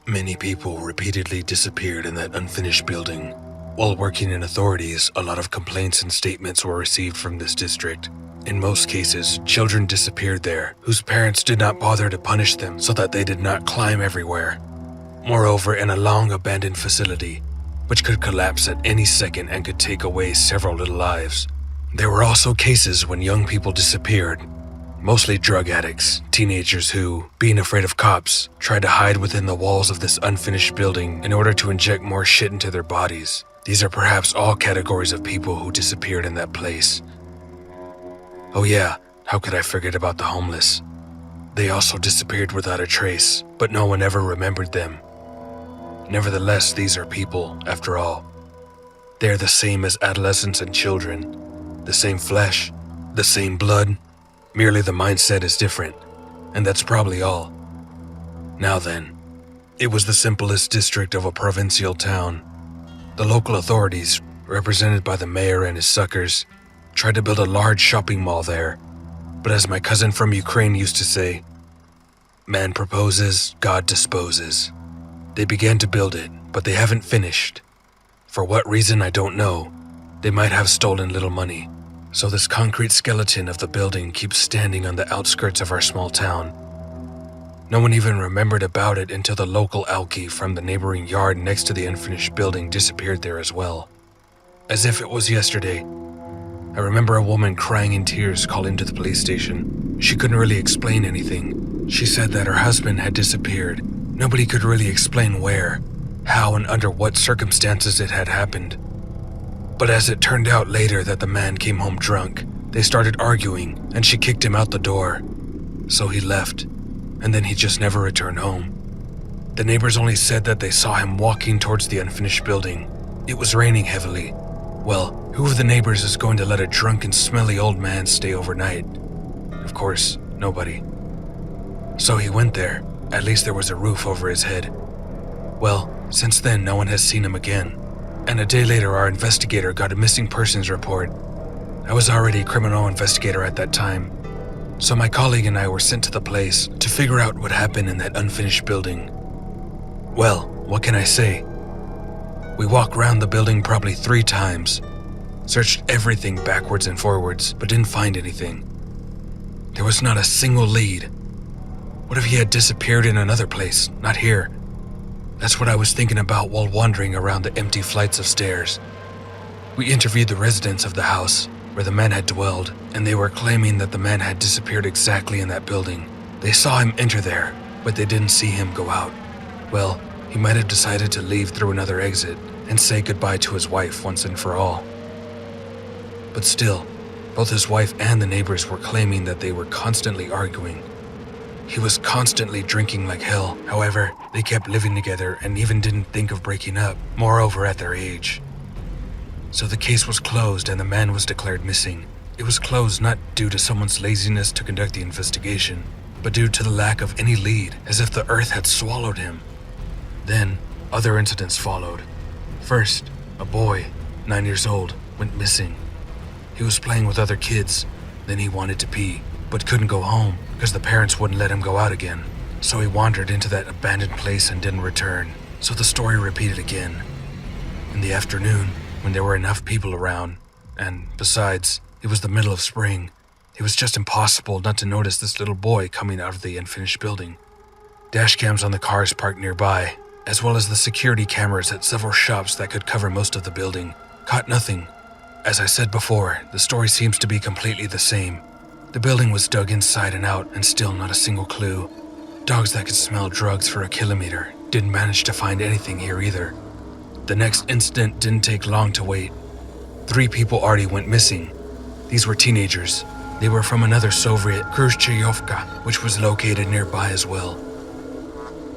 Many people repeatedly disappeared in that unfinished building. While working in authorities, a lot of complaints and statements were received from this district. In most cases, children disappeared there, whose parents did not bother to punish them so that they did not climb everywhere. Moreover, in a long abandoned facility, which could collapse at any second and could take away several little lives. There were also cases when young people disappeared, mostly drug addicts, teenagers who, being afraid of cops, tried to hide within the walls of this unfinished building in order to inject more shit into their bodies. These are perhaps all categories of people who disappeared in that place. Oh yeah, how could I forget about the homeless? They also disappeared without a trace, but no one ever remembered them. Nevertheless, these are people, after all. They are the same as adolescents and children. The same flesh, the same blood. Merely the mindset is different, and that's probably all. Now then, it was the simplest district of a provincial town. The local authorities, represented by the mayor and his suckers, tried to build a large shopping mall there, but as my cousin from Ukraine used to say, man proposes, God disposes. They began to build it, but they haven't finished. For what reason, I don't know. They might have stolen little money. So this concrete skeleton of the building keeps standing on the outskirts of our small town. No one even remembered about it until the local alky from the neighboring yard next to the unfinished building disappeared there as well. As if it was yesterday. I remember a woman crying in tears calling to the police station. She couldn't really explain anything. She said that her husband had disappeared. Nobody could really explain where, how, and under what circumstances it had happened. But as it turned out later that the man came home drunk, they started arguing and she kicked him out the door. So he left, and then he just never returned home. The neighbors only said that they saw him walking towards the unfinished building. It was raining heavily. Well, who of the neighbors is going to let a drunken, smelly old man stay overnight? Of course, nobody. So he went there. At least there was a roof over his head. Well, since then no one has seen him again. And a day later, our investigator got a missing persons report. I was already a criminal investigator at that time, so my colleague and I were sent to the place to figure out what happened in that unfinished building. Well, what can I say? We walked around the building probably 3 times, searched everything backwards and forwards, but didn't find anything. There was not a single lead. What if he had disappeared in another place, not here? That's what I was thinking about while wandering around the empty flights of stairs. We interviewed the residents of the house where the man had dwelled, and they were claiming that the man had disappeared exactly in that building. They saw him enter there, but they didn't see him go out. Well, he might have decided to leave through another exit and say goodbye to his wife once and for all. But still, both his wife and the neighbors were claiming that they were constantly arguing. He was constantly drinking like hell. However, they kept living together and even didn't think of breaking up, moreover at their age. So the case was closed and the man was declared missing. It was closed not due to someone's laziness to conduct the investigation, but due to the lack of any lead, as if the earth had swallowed him. Then, other incidents followed. First, a boy, 9 years old, went missing. He was playing with other kids. Then he wanted to pee, but couldn't go home because the parents wouldn't let him go out again. So he wandered into that abandoned place and didn't return. So the story repeated again. In the afternoon, when there were enough people around, and besides, it was the middle of spring, it was just impossible not to notice this little boy coming out of the unfinished building. Dash cams on the cars parked nearby, as well as the security cameras at several shops that could cover most of the building, caught nothing. As I said before, the story seems to be completely the same. The building was dug inside and out and still not a single clue. Dogs that could smell drugs for a kilometer didn't manage to find anything here either. The next incident didn't take long to wait. 3 people already went missing. These were teenagers. They were from another Soviet, Khrushchevka, which was located nearby as well.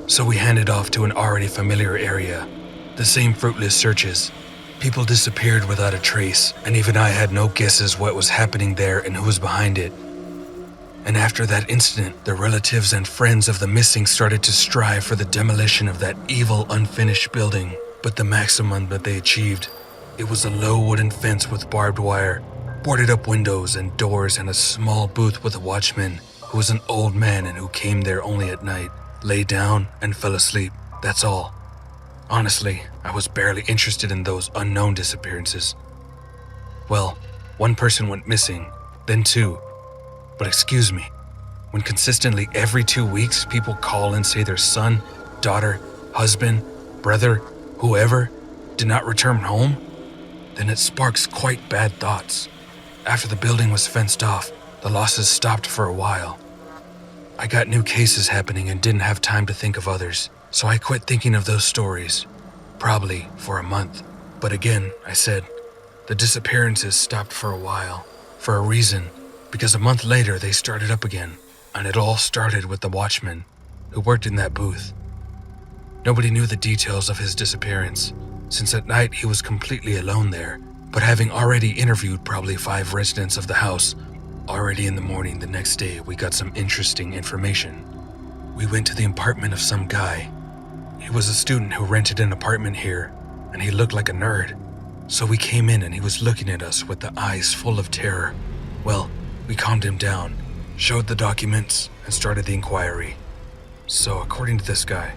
So we handed off to an already familiar area. The same fruitless searches. People disappeared without a trace, and even I had no guesses what was happening there and who was behind it. And after that incident, the relatives and friends of the missing started to strive for the demolition of that evil, unfinished building. But the maximum that they achieved, it was a low wooden fence with barbed wire, boarded up windows and doors, and a small booth with a watchman who was an old man and who came there only at night, lay down and fell asleep. That's all. Honestly, I was barely interested in those unknown disappearances. Well, one person went missing, then two. But excuse me, when consistently every 2 weeks people call and say their son, daughter, husband, brother, whoever did not return home, then it sparks quite bad thoughts. After the building was fenced off, the losses stopped for a while. I got new cases happening and didn't have time to think of others, so I quit thinking of those stories, probably for a month. But again, I said, the disappearances stopped for a while, for a reason, because a month later they started up again, and it all started with the watchman who worked in that booth. Nobody knew the details of his disappearance, since at night he was completely alone there, but having already interviewed probably 5 residents of the house, already in the morning the next day we got some interesting information. We went to the apartment of some guy. He was a student who rented an apartment here, and he looked like a nerd. So we came in and he was looking at us with the eyes full of terror. Well, we calmed him down, showed the documents, and started the inquiry. So according to this guy,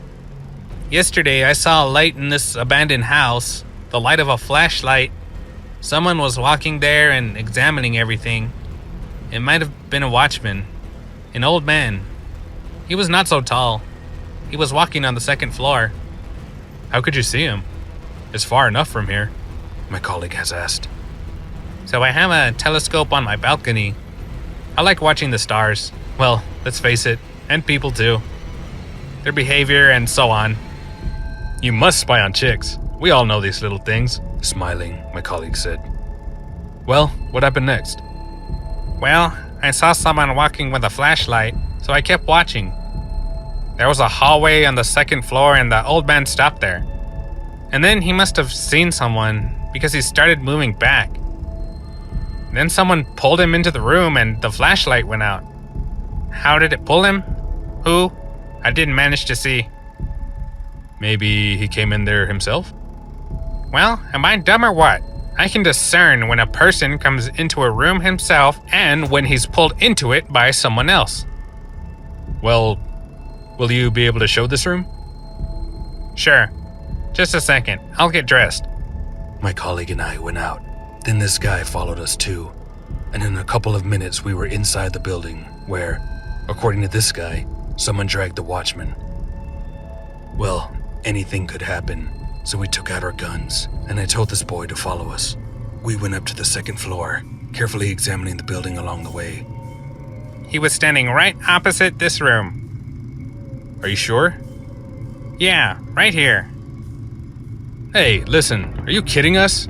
Yesterday, I saw a light in this abandoned house, the light of a flashlight. Someone was walking there and examining everything. It might have been a watchman, an old man. He was not so tall. He was walking on the 2nd floor. How could you see him? It's far enough from here, my colleague has asked. So I have a telescope on my balcony. I like watching the stars. Well, let's face it, and people too. Their behavior and so on. You must spy on chicks. We all know these little things. Smiling, my colleague said. Well, what happened next? Well, I saw someone walking with a flashlight, so I kept watching. There was a hallway on the 2nd floor and the old man stopped there. And then he must have seen someone because he started moving back. Then someone pulled him into the room and the flashlight went out. How did it pull him? Who? I didn't manage to see. Maybe he came in there himself? Well, am I dumb or what? I can discern when a person comes into a room himself and when he's pulled into it by someone else. Well, will you be able to show this room? Sure. Just a second. I'll get dressed. My colleague and I went out. Then this guy followed us too. And in a couple of minutes we were inside the building where, according to this guy, someone dragged the watchman. Well, anything could happen, so we took out our guns, and I told this boy to follow us. We went up to the 2nd floor, carefully examining the building along the way. He was standing right opposite this room. Are you sure? Yeah, right here. Hey, listen, are you kidding us?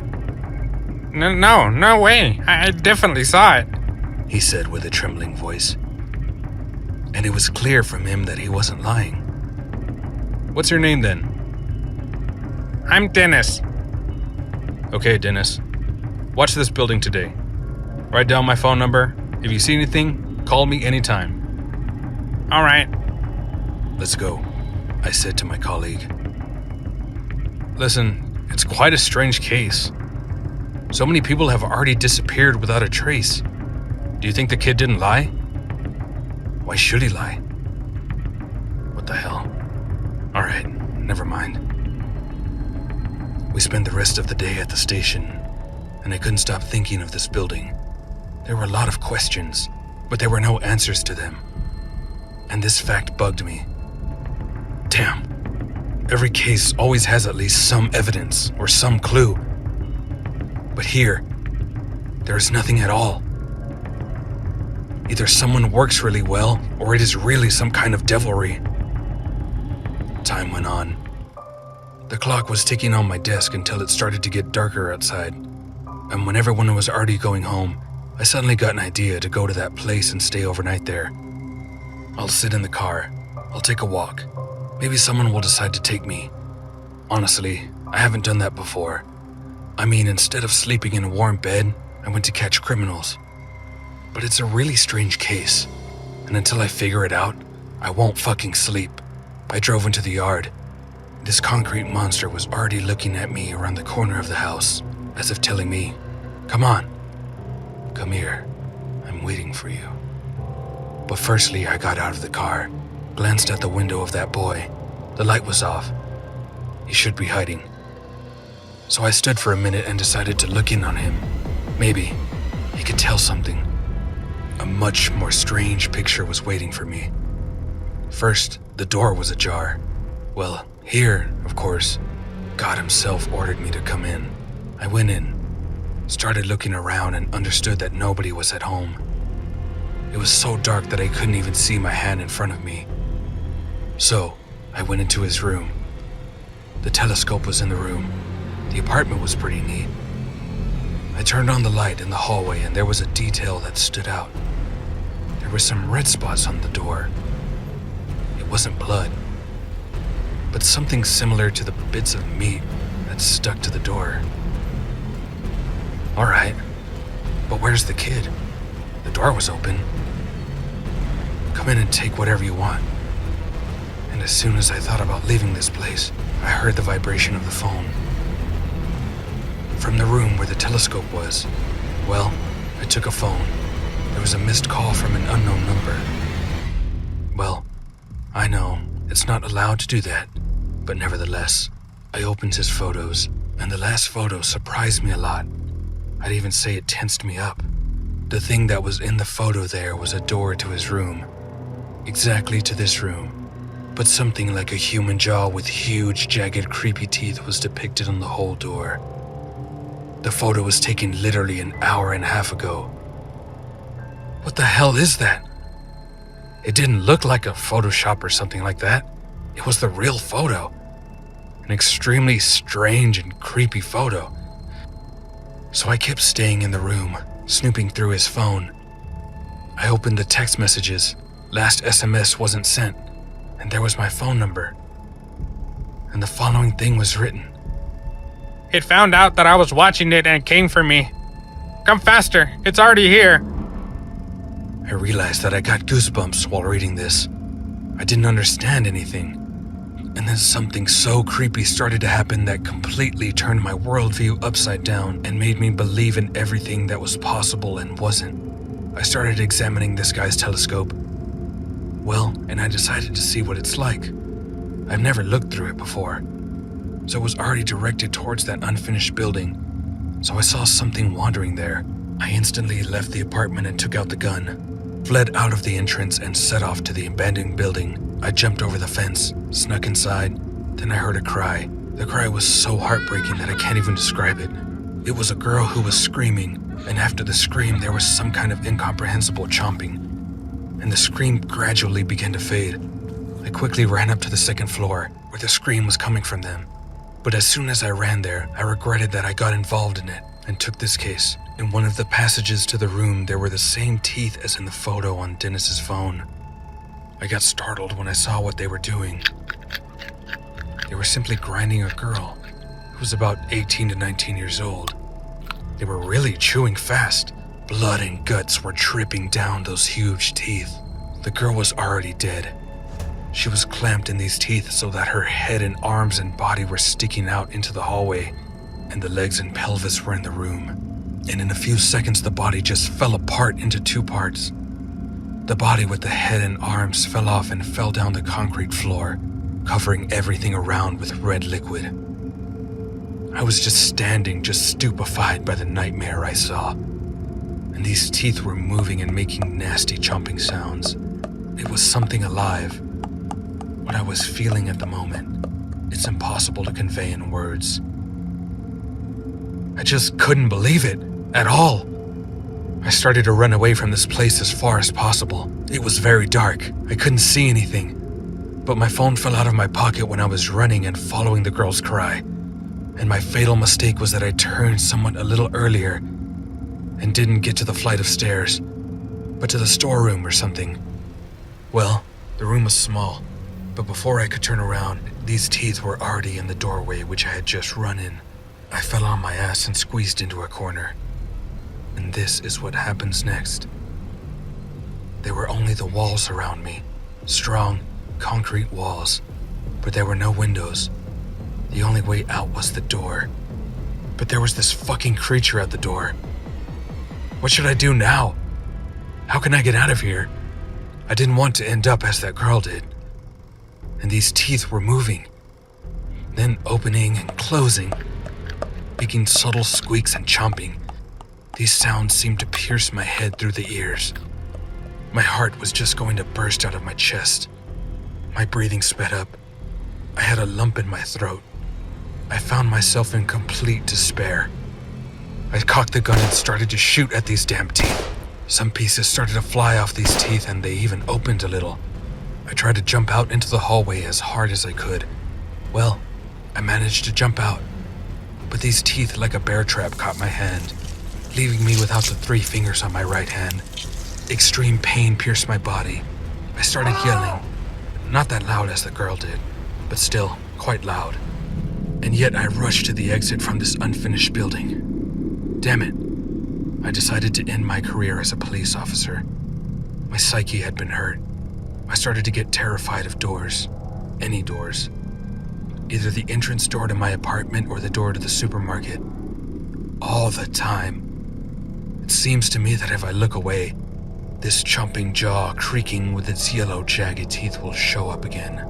No way. I definitely saw it, he said with a trembling voice. And it was clear from him that he wasn't lying. What's your name then? I'm Dennis. Okay, Dennis. Watch this building today. Write down my phone number. If you see anything, call me anytime. All right. Let's go, I said to my colleague. Listen, it's quite a strange case. So many people have already disappeared without a trace. Do you think the kid didn't lie? Why should he lie? What the hell? All right, never mind. We spent the rest of the day at the station, and I couldn't stop thinking of this building. There were a lot of questions, but there were no answers to them. And this fact bugged me. Damn. Every case always has at least some evidence or some clue. But here, there is nothing at all. Either someone works really well, or it is really some kind of devilry. Time went on. The clock was ticking on my desk until it started to get darker outside. And when everyone was already going home, I suddenly got an idea to go to that place and stay overnight there. I'll sit in the car. I'll take a walk. Maybe someone will decide to take me. Honestly, I haven't done that before. I mean, instead of sleeping in a warm bed, I went to catch criminals. But it's a really strange case, and until I figure it out, I won't fucking sleep. I drove into the yard. This concrete monster was already looking at me around the corner of the house, as if telling me, "Come on, come here, I'm waiting for you." But firstly, I got out of the car, glanced at the window of that boy. The light was off. He should be hiding. So I stood for a minute and decided to look in on him. Maybe he could tell something. A much more strange picture was waiting for me. First, the door was ajar. Well, here, of course, God himself ordered me to come in. I went in, started looking around, and understood that nobody was at home. It was so dark that I couldn't even see my hand in front of me. So, I went into his room. The telescope was in the room. The apartment was pretty neat. I turned on the light in the hallway, and there was a detail that stood out. There were some red spots on the door. It wasn't blood, but something similar to the bits of meat that stuck to the door. Alright, but where's the kid? The door was open. Come in and take whatever you want. And as soon as I thought about leaving this place, I heard the vibration of the phone. From the room where the telescope was, well, I took a phone. There was a missed call from an unknown number. Well, I know, it's not allowed to do that, but nevertheless, I opened his photos, and the last photo surprised me a lot. I'd even say it tensed me up. The thing that was in the photo there was a door to his room. Exactly to this room. But something like a human jaw with huge, jagged, creepy teeth was depicted on the whole door. The photo was taken literally an hour and a half ago. What the hell is that? It didn't look like a Photoshop or something like that. It was the real photo. An extremely strange and creepy photo. So I kept staying in the room, snooping through his phone. I opened the text messages. Last SMS wasn't sent, and there was my phone number. And the following thing was written. It found out that I was watching it and came for me. Come faster, it's already here. I realized that I got goosebumps while reading this. I didn't understand anything. And then something so creepy started to happen that completely turned my worldview upside down and made me believe in everything that was possible and wasn't. I started examining this guy's telescope. Well, and I decided to see what it's like. I've never looked through it before. So it was already directed towards that unfinished building. So I saw something wandering there. I instantly left the apartment and took out the gun, fled out of the entrance and set off to the abandoned building. I jumped over the fence, snuck inside, then I heard a cry. The cry was so heartbreaking that I can't even describe it. It was a girl who was screaming, and after the scream there was some kind of incomprehensible chomping, and the scream gradually began to fade. I quickly ran up to the second floor, where the scream was coming from them. But as soon as I ran there, I regretted that I got involved in it and took this case. In one of the passages to the room, there were the same teeth as in the photo on Dennis's phone. I got startled when I saw what they were doing. They were simply grinding a girl who was about 18 to 19 years old. They were really chewing fast. Blood and guts were dripping down those huge teeth. The girl was already dead. She was clamped in these teeth so that her head and arms and body were sticking out into the hallway, and the legs and pelvis were in the room. And in a few seconds, the body just fell apart into two parts. The body with the head and arms fell off and fell down the concrete floor, covering everything around with red liquid. I was just standing, just stupefied by the nightmare I saw. And these teeth were moving and making nasty chomping sounds. It was something alive. What I was feeling at the moment, it's impossible to convey in words. I just couldn't believe it, at all. I started to run away from this place as far as possible. It was very dark. I couldn't see anything. But my phone fell out of my pocket when I was running and following the girl's cry. And my fatal mistake was that I turned somewhat a little earlier and didn't get to the flight of stairs, but to the storeroom or something. Well, the room was small, but before I could turn around, these teeth were already in the doorway which I had just run in. I fell on my ass and squeezed into a corner. And this is what happens next. There were only the walls around me, strong, concrete walls, but there were no windows. The only way out was the door. But there was this fucking creature at the door. What should I do now? How can I get out of here? I didn't want to end up as that girl did. And these teeth were moving, then opening and closing, making subtle squeaks and chomping. These sounds seemed to pierce my head through the ears. My heart was just going to burst out of my chest. My breathing sped up. I had a lump in my throat. I found myself in complete despair. I cocked the gun and started to shoot at these damn teeth. Some pieces started to fly off these teeth and they even opened a little. I tried to jump out into the hallway as hard as I could. Well, I managed to jump out. But these teeth, like a bear trap, caught my hand, leaving me without the 3 fingers on my right hand. Extreme pain pierced my body. I started yelling, not that loud as the girl did, but still quite loud. And yet I rushed to the exit from this unfinished building. Damn it. I decided to end my career as a police officer. My psyche had been hurt. I started to get terrified of doors. Any doors. Either the entrance door to my apartment or the door to the supermarket. All the time. It seems to me that if I look away, this chomping jaw creaking with its yellow, jagged teeth will show up again.